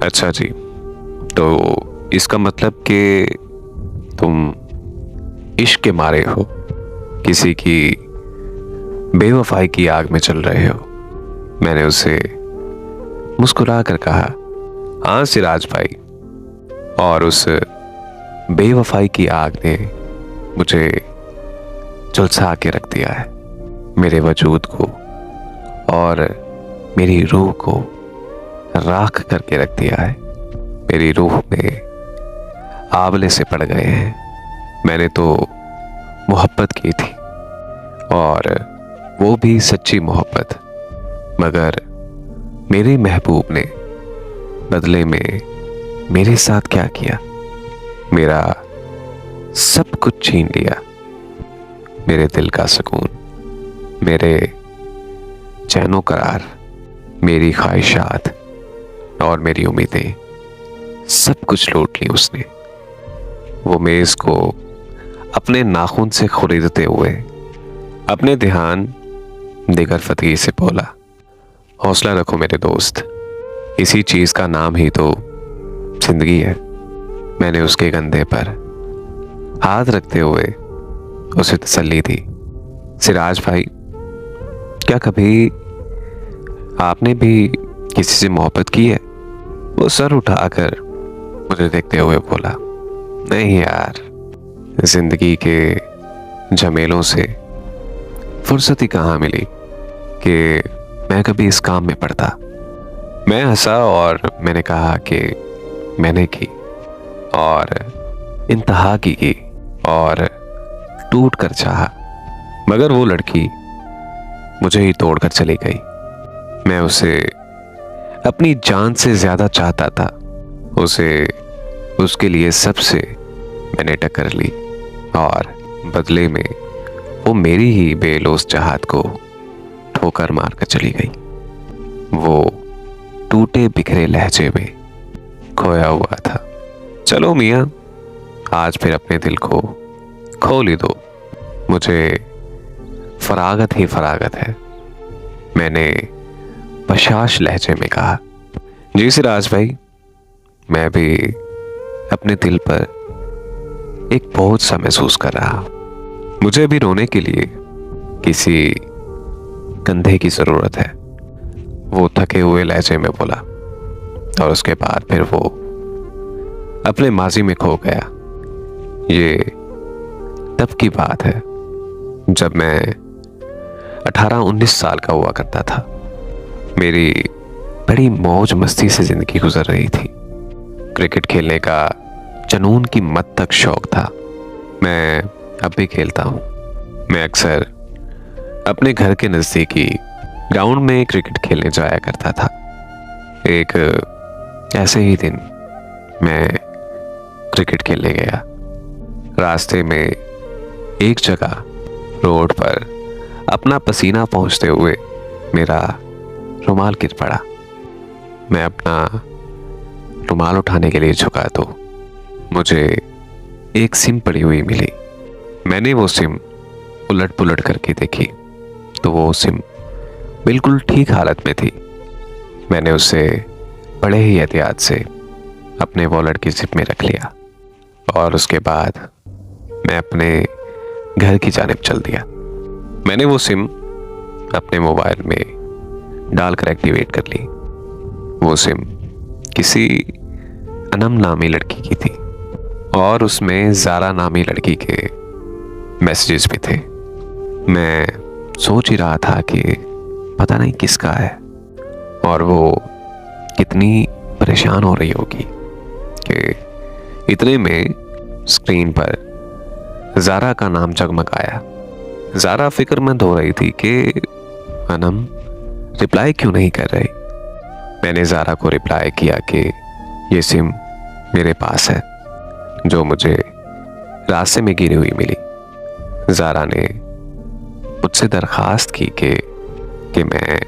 अच्छा जी, तो इसका मतलब कि तुम इश्क के मारे हो, किसी की बेवफाई की आग में चल रहे हो। मैंने उसे मुस्कुरा कर कहा, हाँ सिराज भाई। और उस बेवफाई की आग ने मुझे झुलसा के रख दिया है, मेरे वजूद को और मेरी रूह को राख करके रख दिया है। मेरी रूह में आंवले से पड़ गए हैं। मैंने तो मोहब्बत की थी, और वो भी सच्ची मोहब्बत, मगर मेरे महबूब ने बदले में मेरे साथ क्या किया? मेरा सब कुछ छीन लिया, मेरे दिल का सुकून, मेरे चैनो करार, मेरी ख्वाहिशात और मेरी उम्मीदें, सब कुछ लूट ली उसने। वो मेज को अपने नाखून से खुरीदते हुए अपने ध्यान दिगर फतीह से बोला, हौसला रखो मेरे दोस्त, इसी चीज का नाम ही तो जिंदगी है। मैंने उसके कंधे पर हाथ रखते हुए उसे तसल्ली दी, सिराज भाई, क्या कभी आपने भी किसी से मोहब्बत की है? वो सर उठाकर मुझे देखते हुए बोला, नहीं यार, जिंदगी के झमेलों से फुर्सत ही कहाँ मिली कि मैं कभी इस काम में पड़ता। मैं हंसा और मैंने कहा कि मैंने की, और इंतहा की और टूट कर चाहा, मगर वो लड़की मुझे ही तोड़कर चली गई। मैं उसे अपनी जान से ज्यादा चाहता था, उसे उसके लिए सबसे मैंने टक्कर ली, और बदले में वो मेरी ही बेलौस चाहत को ठोकर मार कर चली गई। वो टूटे बिखरे लहजे में खोया हुआ था। चलो मियाँ, आज फिर अपने दिल को खोल ही दो, मुझे फरागत ही फरागत है, मैंने बशाश लहजे में कहा। जी सिराज भाई, मैं भी अपने दिल पर एक बोझ सा महसूस कर रहा। मुझे भी रोने के लिए किसी कंधे की जरूरत है, वो थके हुए लहजे में बोला, और उसके बाद फिर वो अपने माजी में खो गया। ये तब की बात है जब मैं 18-19 साल का हुआ करता था। मेरी बड़ी मौज मस्ती से जिंदगी गुजर रही थी। क्रिकेट खेलने का जुनून की मद तक शौक था। मैं अब भी खेलता हूँ। मैं अक्सर अपने घर के नज़दीकी ग्राउंड में क्रिकेट खेलने जाया करता था। एक ऐसे ही दिन मैं क्रिकेट खेलने गया। रास्ते में एक जगह रोड पर अपना पसीना पहुंचते हुए मेरा रुमाल गिर पड़ा। मैं अपना रुमाल उठाने के लिए झुका तो मुझे एक सिम पड़ी हुई मिली। मैंने वो सिम उलट पुलट करके देखी तो वो सिम बिल्कुल ठीक हालत में थी। मैंने उसे बड़े ही एहतियात से अपने वॉलेट की जिप में रख लिया, और उसके बाद मैं अपने घर की जानिब चल दिया। मैंने वो सिम अपने मोबाइल में डालकर एक्टिवेट कर ली। वो सिम किसी अनम नामी लड़की की थी, और उसमें ज़ारा नामी लड़की के मैसेजेस भी थे। मैं सोच ही रहा था कि पता नहीं किसका है, और वो कितनी परेशान हो रही होगी कि इतने में स्क्रीन पर ज़ारा का नाम जगमगाया। ज़ारा फिक्रमंद हो रही थी कि अनम रिप्लाई क्यों नहीं कर रही। मैंने ज़ारा को रिप्लाई किया कि ये सिम मेरे पास है, जो मुझे रास्ते में गिरी हुई मिली। ज़ारा ने मुझसे दरख्वास्त की कि मैं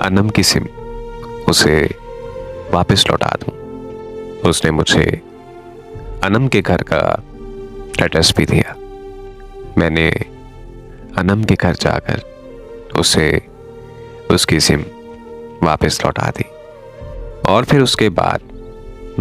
अनम की सिम उसे वापस लौटा दूं। उसने मुझे अनम के घर का एड्रेस भी दिया। मैंने अनम के घर जाकर उसे उसकी सिम वापस लौटा दी, और फिर उसके बाद